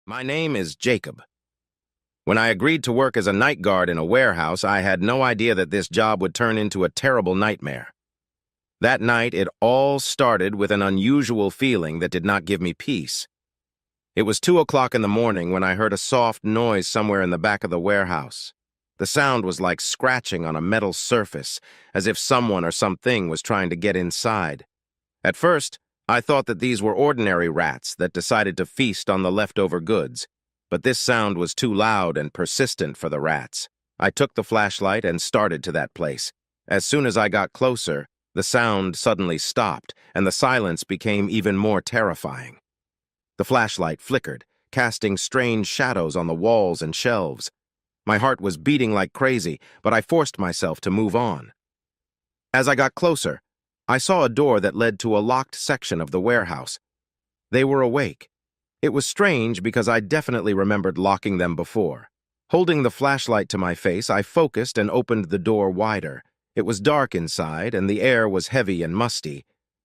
My name is Jacob. When I agreed to work as a night guard in a warehouse, I had no idea that this job would turn into a terrible nightmare. That night, it all started with an unusual feeling that did not give me peace. It was 2 o'clock in the morning when I heard a soft noise somewhere in the back of the warehouse. The sound was like scratching on a metal surface, as if someone or something was trying to get inside. At first, I thought that these were ordinary rats that decided to feast on the leftover goods, but this sound was too loud and persistent for the rats. I took the flashlight and started to that place. As soon as I got closer, the sound suddenly stopped, and the silence became even more terrifying. The flashlight flickered, casting strange shadows on the walls and shelves. My heart was beating like crazy, but I forced myself to move on. As I got closer, I saw a door that led to a locked section of the warehouse. They were awake. It was strange because I definitely remembered locking them before. Holding the flashlight to my face, I focused and opened the door wider. It was dark inside, and the air was heavy and musty.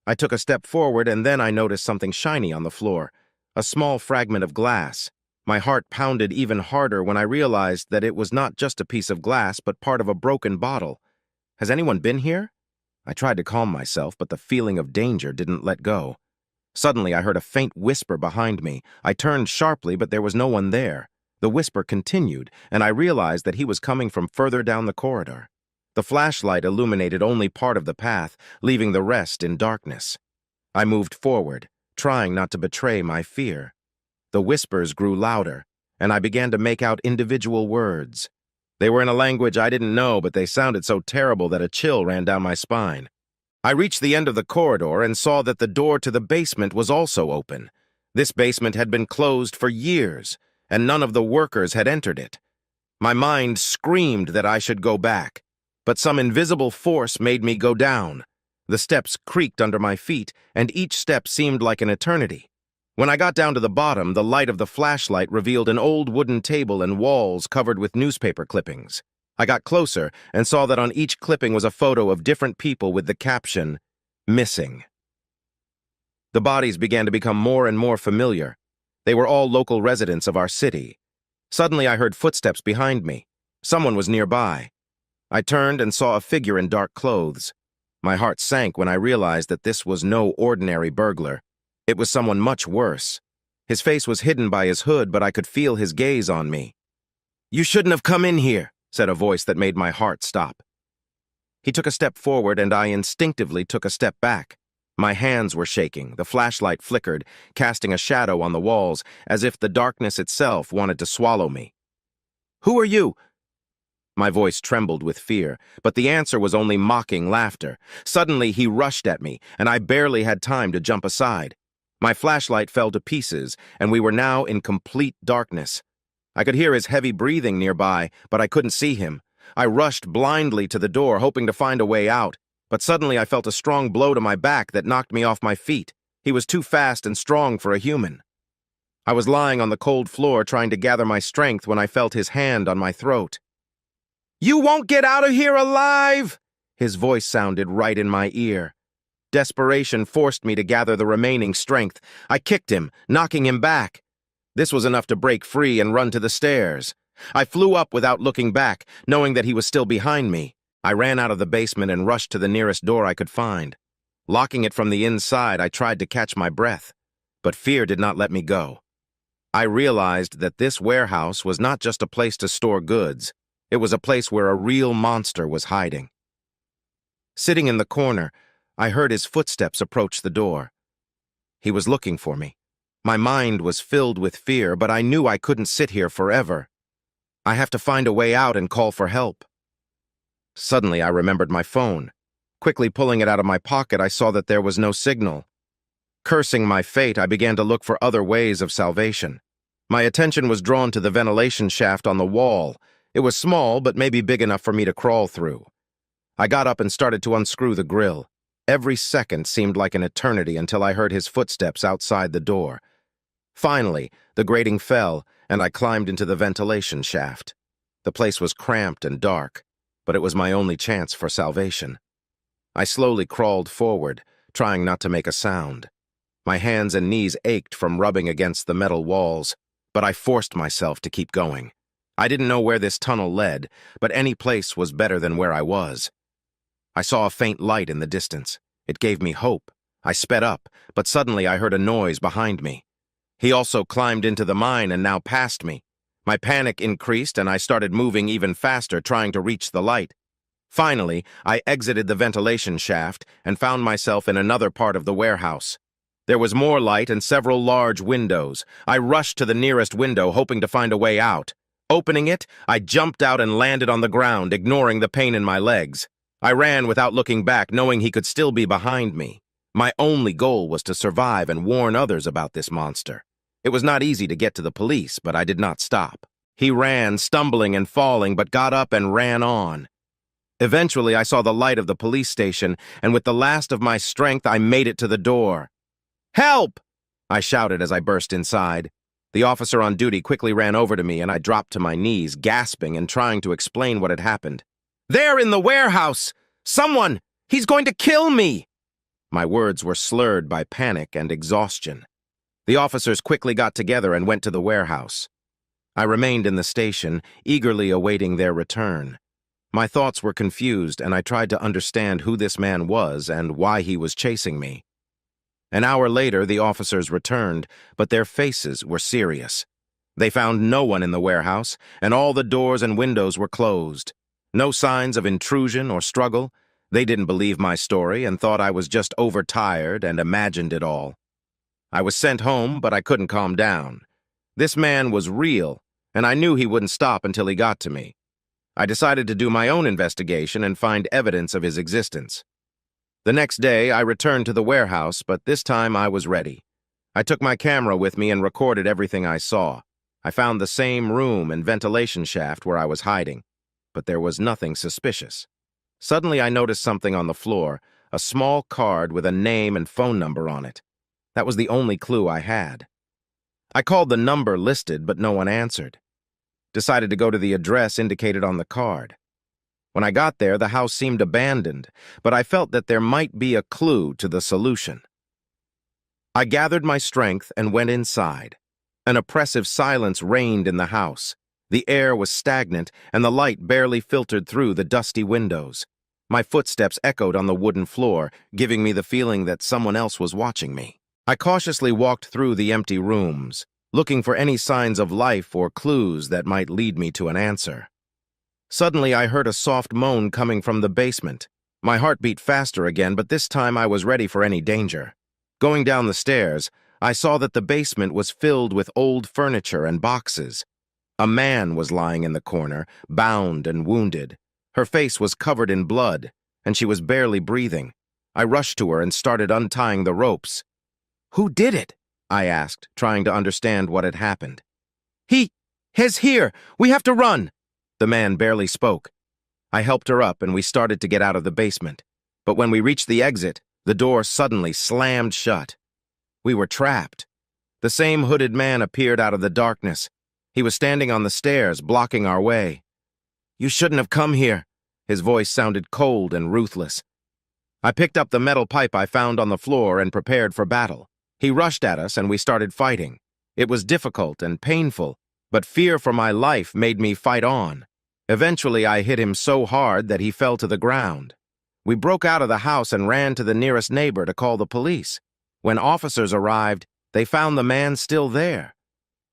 I took a step forward, and then I noticed something shiny on the floor, a small fragment of glass. My heart pounded even harder when I realized that it was not just a piece of glass, but part of a broken bottle. Has anyone been here? I tried to calm myself, but the feeling of danger didn't let go. Suddenly, I heard a faint whisper behind me. I turned sharply, but there was no one there. The whisper continued, and I realized that he was coming from further down the corridor. The flashlight illuminated only part of the path, leaving the rest in darkness. I moved forward, trying not to betray my fear. The whispers grew louder, and I began to make out individual words. They were in a language I didn't know, but they sounded so terrible that a chill ran down my spine. I reached the end of the corridor and saw that the door to the basement was also open. This basement had been closed for years, and none of the workers had entered it. My mind screamed that I should go back, but some invisible force made me go down. The steps creaked under my feet, and each step seemed like an eternity. When I got down to the bottom, the light of the flashlight revealed an old wooden table and walls covered with newspaper clippings. I got closer and saw that on each clipping was a photo of different people with the caption, "Missing." The bodies began to become more and more familiar. They were all local residents of our city. Suddenly I heard footsteps behind me. Someone was nearby. I turned and saw a figure in dark clothes. My heart sank when I realized that this was no ordinary burglar. It was someone much worse. His face was hidden by his hood, but I could feel his gaze on me. "You shouldn't have come in here," said a voice that made my heart stop. He took a step forward, and I instinctively took a step back. My hands were shaking, the flashlight flickered, casting a shadow on the walls, as if the darkness itself wanted to swallow me. "Who are you?" My voice trembled with fear, but the answer was only mocking laughter. Suddenly he rushed at me, and I barely had time to jump aside. My flashlight fell to pieces, and we were now in complete darkness. I could hear his heavy breathing nearby, but I couldn't see him. I rushed blindly to the door, hoping to find a way out, but suddenly I felt a strong blow to my back that knocked me off my feet. He was too fast and strong for a human. I was lying on the cold floor trying to gather my strength when I felt his hand on my throat. "You won't get out of here alive!" His voice sounded right in my ear. Desperation forced me to gather the remaining strength. I kicked him, knocking him back. This was enough to break free and run to the stairs. I flew up without looking back, knowing that he was still behind me. I ran out of the basement and rushed to the nearest door I could find. Locking it from the inside, I tried to catch my breath, but fear did not let me go. I realized that this warehouse was not just a place to store goods. It was a place where a real monster was hiding. Sitting in the corner, I heard his footsteps approach the door. He was looking for me. My mind was filled with fear, but I knew I couldn't sit here forever. I have to find a way out and call for help. Suddenly, I remembered my phone. Quickly pulling it out of my pocket, I saw that there was no signal. Cursing my fate, I began to look for other ways of salvation. My attention was drawn to the ventilation shaft on the wall. It was small, but maybe big enough for me to crawl through. I got up and started to unscrew the grill. Every second seemed like an eternity until I heard his footsteps outside the door. Finally, the grating fell, and I climbed into the ventilation shaft. The place was cramped and dark, but it was my only chance for salvation. I slowly crawled forward, trying not to make a sound. My hands and knees ached from rubbing against the metal walls, but I forced myself to keep going. I didn't know where this tunnel led, but any place was better than where I was. I saw a faint light in the distance. It gave me hope. I sped up, but suddenly I heard a noise behind me. He also climbed into the mine and now passed me. My panic increased and I started moving even faster, trying to reach the light. Finally, I exited the ventilation shaft and found myself in another part of the warehouse. There was more light and several large windows. I rushed to the nearest window, hoping to find a way out. Opening it, I jumped out and landed on the ground, ignoring the pain in my legs. I ran without looking back, knowing he could still be behind me. My only goal was to survive and warn others about this monster. It was not easy to get to the police, but I did not stop. He ran, stumbling and falling, but got up and ran on. Eventually, I saw the light of the police station, and with the last of my strength, I made it to the door. "Help!" I shouted as I burst inside. The officer on duty quickly ran over to me, and I dropped to my knees, gasping and trying to explain what had happened. "They're in the warehouse! Someone! He's going to kill me!" My words were slurred by panic and exhaustion. The officers quickly got together and went to the warehouse. I remained in the station, eagerly awaiting their return. My thoughts were confused, and I tried to understand who this man was and why he was chasing me. An hour later, the officers returned, but their faces were serious. They found no one in the warehouse, and all the doors and windows were closed. No signs of intrusion or struggle. They didn't believe my story and thought I was just overtired and imagined it all. I was sent home, but I couldn't calm down. This man was real, and I knew he wouldn't stop until he got to me. I decided to do my own investigation and find evidence of his existence. The next day, I returned to the warehouse, but this time I was ready. I took my camera with me and recorded everything I saw. I found the same room and ventilation shaft where I was hiding, but there was nothing suspicious. Suddenly, I noticed something on the floor, a small card with a name and phone number on it. That was the only clue I had. I called the number listed, but no one answered. Decided to go to the address indicated on the card. When I got there, the house seemed abandoned, but I felt that there might be a clue to the solution. I gathered my strength and went inside. An oppressive silence reigned in the house. The air was stagnant, and the light barely filtered through the dusty windows. My footsteps echoed on the wooden floor, giving me the feeling that someone else was watching me. I cautiously walked through the empty rooms, looking for any signs of life or clues that might lead me to an answer. Suddenly, I heard a soft moan coming from the basement. My heart beat faster again, but this time I was ready for any danger. Going down the stairs, I saw that the basement was filled with old furniture and boxes. A man was lying in the corner, bound and wounded. Her face was covered in blood, and she was barely breathing. I rushed to her and started untying the ropes. "Who did it?" I asked, trying to understand what had happened. He's here! We have to run!" The man barely spoke. I helped her up and we started to get out of the basement. But when we reached the exit, the door suddenly slammed shut. We were trapped. The same hooded man appeared out of the darkness. He was standing on the stairs, blocking our way. "You shouldn't have come here." His voice sounded cold and ruthless. I picked up the metal pipe I found on the floor and prepared for battle. He rushed at us and we started fighting. It was difficult and painful, but fear for my life made me fight on. Eventually, I hit him so hard that he fell to the ground. We broke out of the house and ran to the nearest neighbor to call the police. When officers arrived, they found the man still there.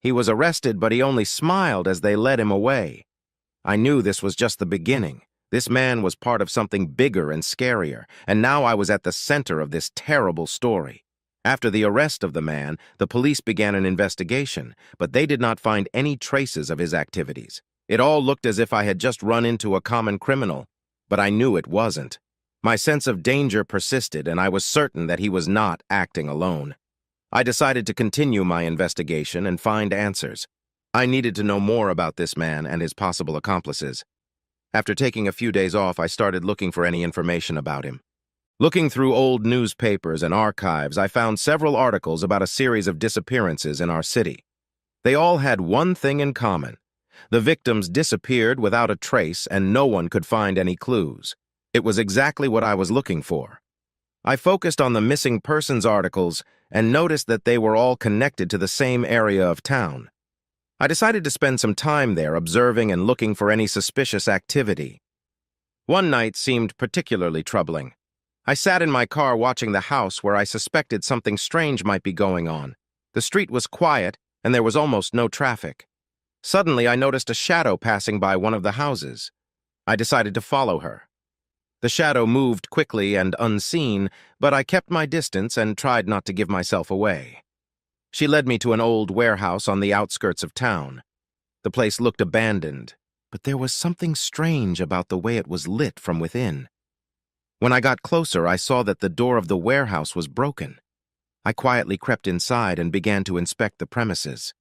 He was arrested, but he only smiled as they led him away. I knew this was just the beginning. This man was part of something bigger and scarier, and now I was at the center of this terrible story. After the arrest of the man, the police began an investigation, but they did not find any traces of his activities. It all looked as if I had just run into a common criminal, but I knew it wasn't. My sense of danger persisted, and I was certain that he was not acting alone. I decided to continue my investigation and find answers. I needed to know more about this man and his possible accomplices. After taking a few days off, I started looking for any information about him. Looking through old newspapers and archives, I found several articles about a series of disappearances in our city. They all had one thing in common. The victims disappeared without a trace, and no one could find any clues. It was exactly what I was looking for. I focused on the missing persons articles and noticed that they were all connected to the same area of town. I decided to spend some time there observing and looking for any suspicious activity. One night seemed particularly troubling. I sat in my car watching the house where I suspected something strange might be going on. The street was quiet, and there was almost no traffic. Suddenly, I noticed a shadow passing by one of the houses. I decided to follow her. The shadow moved quickly and unseen, but I kept my distance and tried not to give myself away. She led me to an old warehouse on the outskirts of town. The place looked abandoned, but there was something strange about the way it was lit from within. When I got closer, I saw that the door of the warehouse was broken. I quietly crept inside and began to inspect the premises.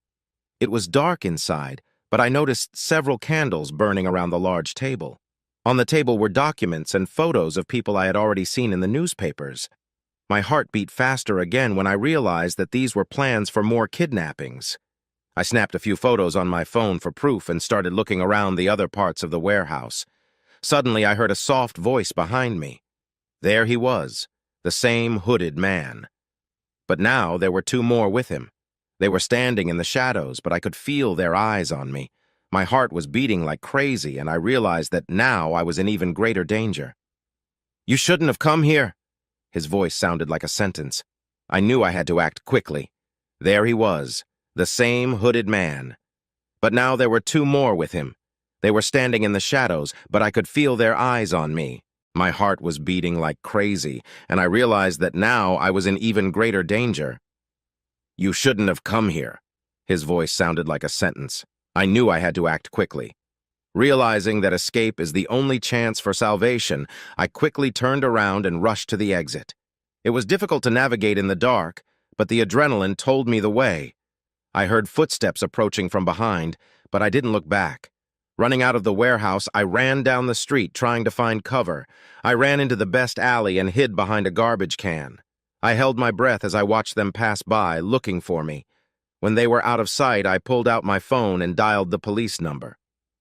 It was dark inside, but I noticed several candles burning around the large table. On the table were documents and photos of people I had already seen in the newspapers. My heart beat faster again when I realized that these were plans for more kidnappings. I snapped a few photos on my phone for proof and started looking around the other parts of the warehouse. Suddenly, I heard a soft voice behind me. There he was, the same hooded man. But now there were two more with him. They were standing in the shadows, but I could feel their eyes on me. My heart was beating like crazy, and I realized that now I was in even greater danger. "You shouldn't have come here." His voice sounded like a sentence. I knew I had to act quickly. There he was, the same hooded man. But now there were two more with him. They were standing in the shadows, but I could feel their eyes on me. My heart was beating like crazy, and I realized that now I was in even greater danger. "You shouldn't have come here." His voice sounded like a sentence. I knew I had to act quickly. Realizing that escape is the only chance for salvation, I quickly turned around and rushed to the exit. It was difficult to navigate in the dark, but the adrenaline told me the way. I heard footsteps approaching from behind, but I didn't look back. Running out of the warehouse, I ran down the street trying to find cover. I ran into the best alley and hid behind a garbage can. I held my breath as I watched them pass by, looking for me. When they were out of sight, I pulled out my phone and dialed the police number.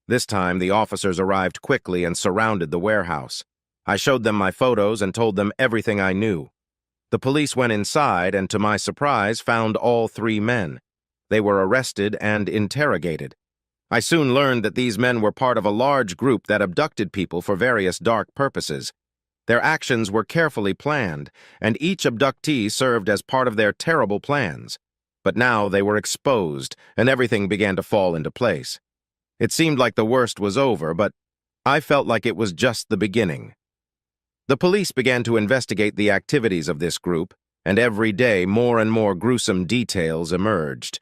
This time, the officers arrived quickly and surrounded the warehouse. I showed them my photos and told them everything I knew. The police went inside and, to my surprise, found all three men. They were arrested and interrogated. I soon learned that these men were part of a large group that abducted people for various dark purposes. Their actions were carefully planned, and each abductee served as part of their terrible plans. But now they were exposed, and everything began to fall into place. It seemed like the worst was over, but I felt like it was just the beginning. The police began to investigate the activities of this group, and every day more and more gruesome details emerged.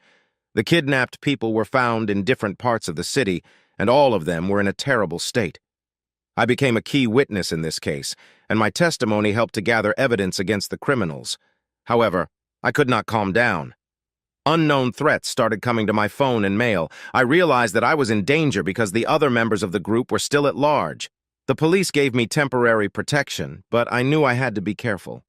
The kidnapped people were found in different parts of the city, and all of them were in a terrible state. I became a key witness in this case, and my testimony helped to gather evidence against the criminals. However, I could not calm down. Unknown threats started coming to my phone and mail. I realized that I was in danger because the other members of the group were still at large. The police gave me temporary protection, but I knew I had to be careful.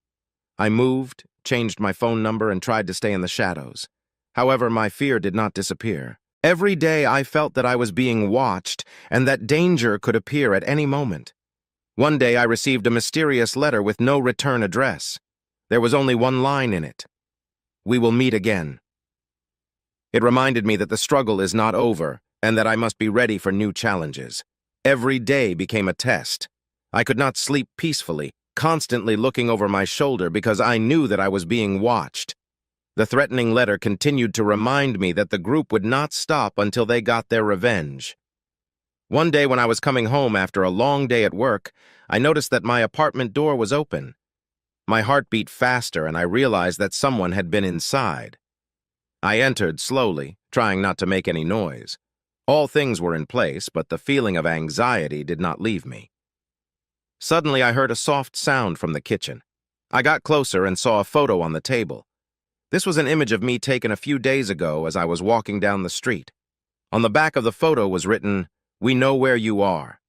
I moved, changed my phone number, and tried to stay in the shadows. However, my fear did not disappear. Every day I felt that I was being watched and that danger could appear at any moment. One day I received a mysterious letter with no return address. There was only one line in it. "We will meet again." It reminded me that the struggle is not over and that I must be ready for new challenges. Every day became a test. I could not sleep peacefully, constantly looking over my shoulder because I knew that I was being watched. The threatening letter continued to remind me that the group would not stop until they got their revenge. One day when I was coming home after a long day at work, I noticed that my apartment door was open. My heart beat faster and I realized that someone had been inside. I entered slowly, trying not to make any noise. All things were in place, but the feeling of anxiety did not leave me. Suddenly, I heard a soft sound from the kitchen. I got closer and saw a photo on the table. This was an image of me taken a few days ago as I was walking down the street. On the back of the photo was written, "We know where you are."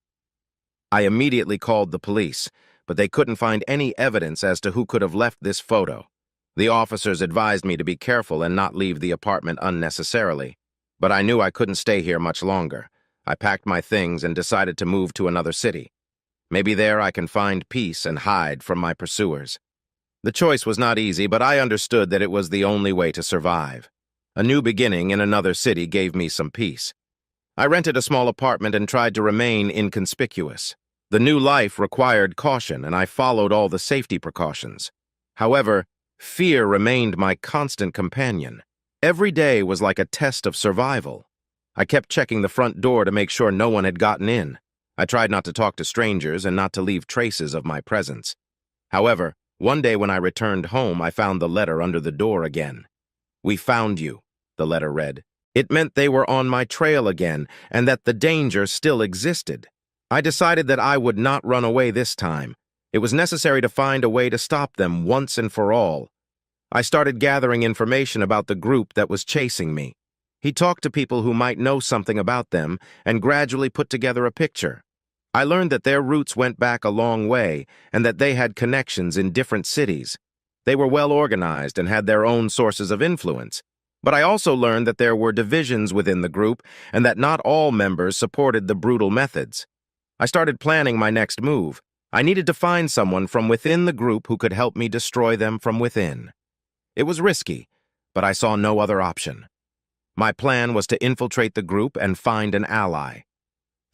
I immediately called the police, but they couldn't find any evidence as to who could have left this photo. The officers advised me to be careful and not leave the apartment unnecessarily, but I knew I couldn't stay here much longer. I packed my things and decided to move to another city. Maybe there I can find peace and hide from my pursuers. The choice was not easy, but I understood that it was the only way to survive. A new beginning in another city gave me some peace. I rented a small apartment and tried to remain inconspicuous. The new life required caution, and I followed all the safety precautions. However, fear remained my constant companion. Every day was like a test of survival. I kept checking the front door to make sure no one had gotten in. I tried not to talk to strangers and not to leave traces of my presence. However, one day when I returned home, I found the letter under the door again. "We found you," the letter read. It meant they were on my trail again and that the danger still existed. I decided that I would not run away this time. It was necessary to find a way to stop them once and for all. I started gathering information about the group that was chasing me. He talked to people who might know something about them and gradually put together a picture. I learned that their roots went back a long way and that they had connections in different cities. They were well organized and had their own sources of influence. But I also learned that there were divisions within the group and that not all members supported the brutal methods. I started planning my next move. I needed to find someone from within the group who could help me destroy them from within. It was risky, but I saw no other option. My plan was to infiltrate the group and find an ally.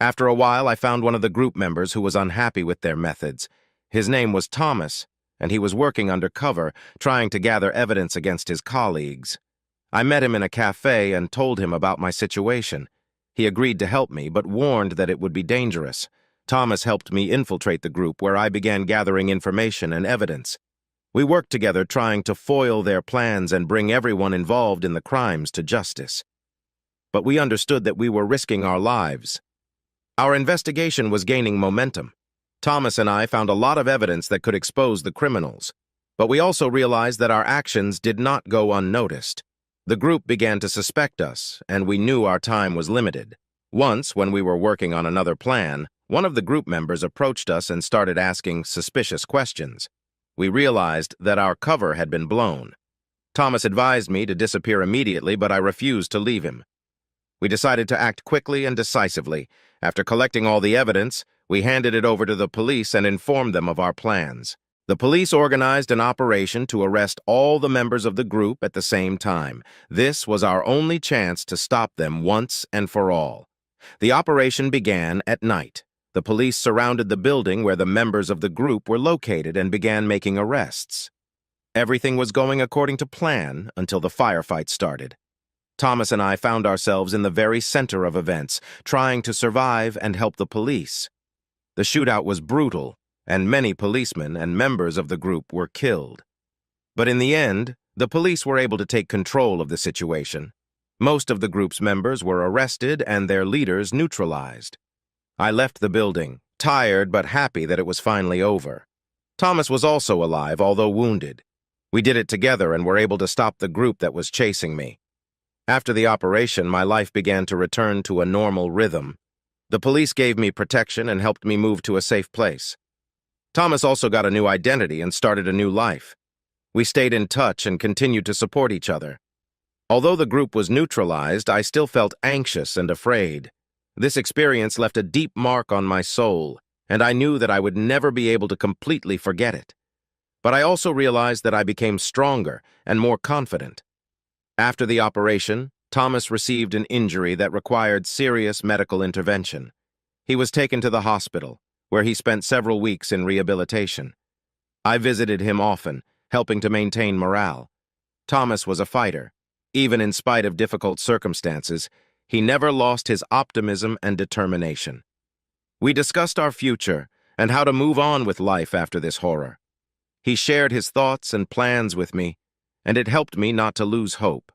After a while, I found one of the group members who was unhappy with their methods. His name was Thomas, and he was working undercover, trying to gather evidence against his colleagues. I met him in a cafe and told him about my situation. He agreed to help me, but warned that it would be dangerous. Thomas helped me infiltrate the group, where I began gathering information and evidence. We worked together trying to foil their plans and bring everyone involved in the crimes to justice. But we understood that we were risking our lives. Our investigation was gaining momentum. Thomas and I found a lot of evidence that could expose the criminals. But we also realized that our actions did not go unnoticed. The group began to suspect us, and we knew our time was limited. Once, when we were working on another plan, one of the group members approached us and started asking suspicious questions. We realized that our cover had been blown. Thomas advised me to disappear immediately, but I refused to leave him. We decided to act quickly and decisively. After collecting all the evidence, we handed it over to the police and informed them of our plans. The police organized an operation to arrest all the members of the group at the same time. This was our only chance to stop them once and for all. The operation began at night. The police surrounded the building where the members of the group were located and began making arrests. Everything was going according to plan until the firefight started. Thomas and I found ourselves in the very center of events, trying to survive and help the police. The shootout was brutal, and many policemen and members of the group were killed. But in the end, the police were able to take control of the situation. Most of the group's members were arrested and their leaders neutralized. I left the building, tired but happy that it was finally over. Thomas was also alive, although wounded. We did it together and were able to stop the group that was chasing me. After the operation, my life began to return to a normal rhythm. The police gave me protection and helped me move to a safe place. Thomas also got a new identity and started a new life. We stayed in touch and continued to support each other. Although the group was neutralized, I still felt anxious and afraid. This experience left a deep mark on my soul, and I knew that I would never be able to completely forget it. But I also realized that I became stronger and more confident. After the operation, Thomas received an injury that required serious medical intervention. He was taken to the hospital, where he spent several weeks in rehabilitation. I visited him often, helping to maintain morale. Thomas was a fighter. Even in spite of difficult circumstances, he never lost his optimism and determination. We discussed our future and how to move on with life after this horror. He shared his thoughts and plans with me, and it helped me not to lose hope.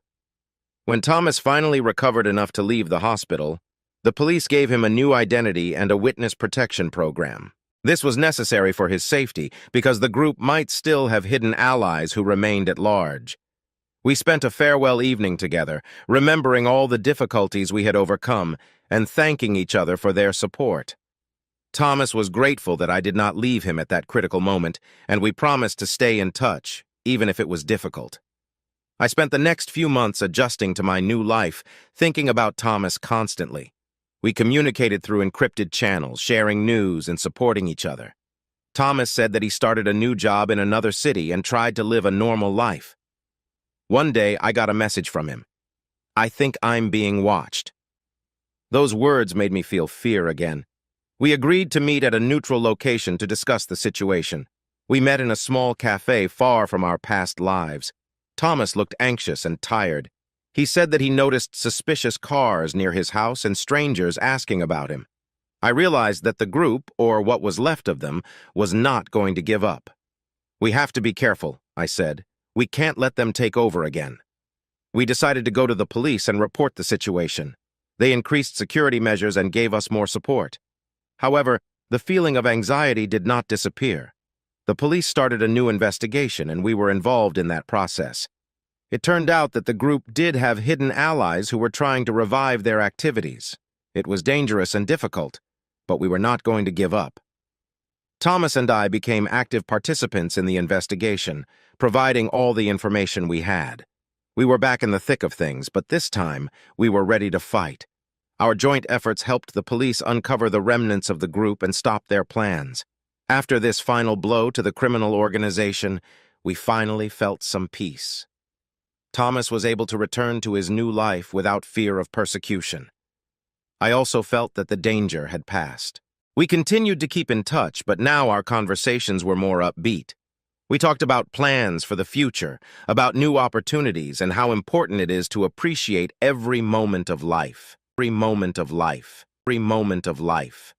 When Thomas finally recovered enough to leave the hospital, the police gave him a new identity and a witness protection program. This was necessary for his safety because the group might still have hidden allies who remained at large. We spent a farewell evening together, remembering all the difficulties we had overcome and thanking each other for their support. Thomas was grateful that I did not leave him at that critical moment, and we promised to stay in touch, even if it was difficult. I spent the next few months adjusting to my new life, thinking about Thomas constantly. We communicated through encrypted channels, sharing news and supporting each other. Thomas said that he started a new job in another city and tried to live a normal life. One day, I got a message from him. I think I'm being watched. Those words made me feel fear again. We agreed to meet at a neutral location to discuss the situation. We met in a small cafe far from our past lives. Thomas looked anxious and tired. He said that he noticed suspicious cars near his house and strangers asking about him. I realized that the group, or what was left of them, was not going to give up. "We have to be careful," I said. "We can't let them take over again." We decided to go to the police and report the situation. They increased security measures and gave us more support. However, the feeling of anxiety did not disappear. The police started a new investigation, and we were involved in that process. It turned out that the group did have hidden allies who were trying to revive their activities. It was dangerous and difficult, but we were not going to give up. Thomas and I became active participants in the investigation, providing all the information we had. We were back in the thick of things, but this time we were ready to fight. Our joint efforts helped the police uncover the remnants of the group and stop their plans. After this final blow to the criminal organization, we finally felt some peace. Thomas was able to return to his new life without fear of persecution. I also felt that the danger had passed. We continued to keep in touch, but now our conversations were more upbeat. We talked about plans for the future, about new opportunities, and how important it is to appreciate every moment of life. Every moment of life. Every moment of life.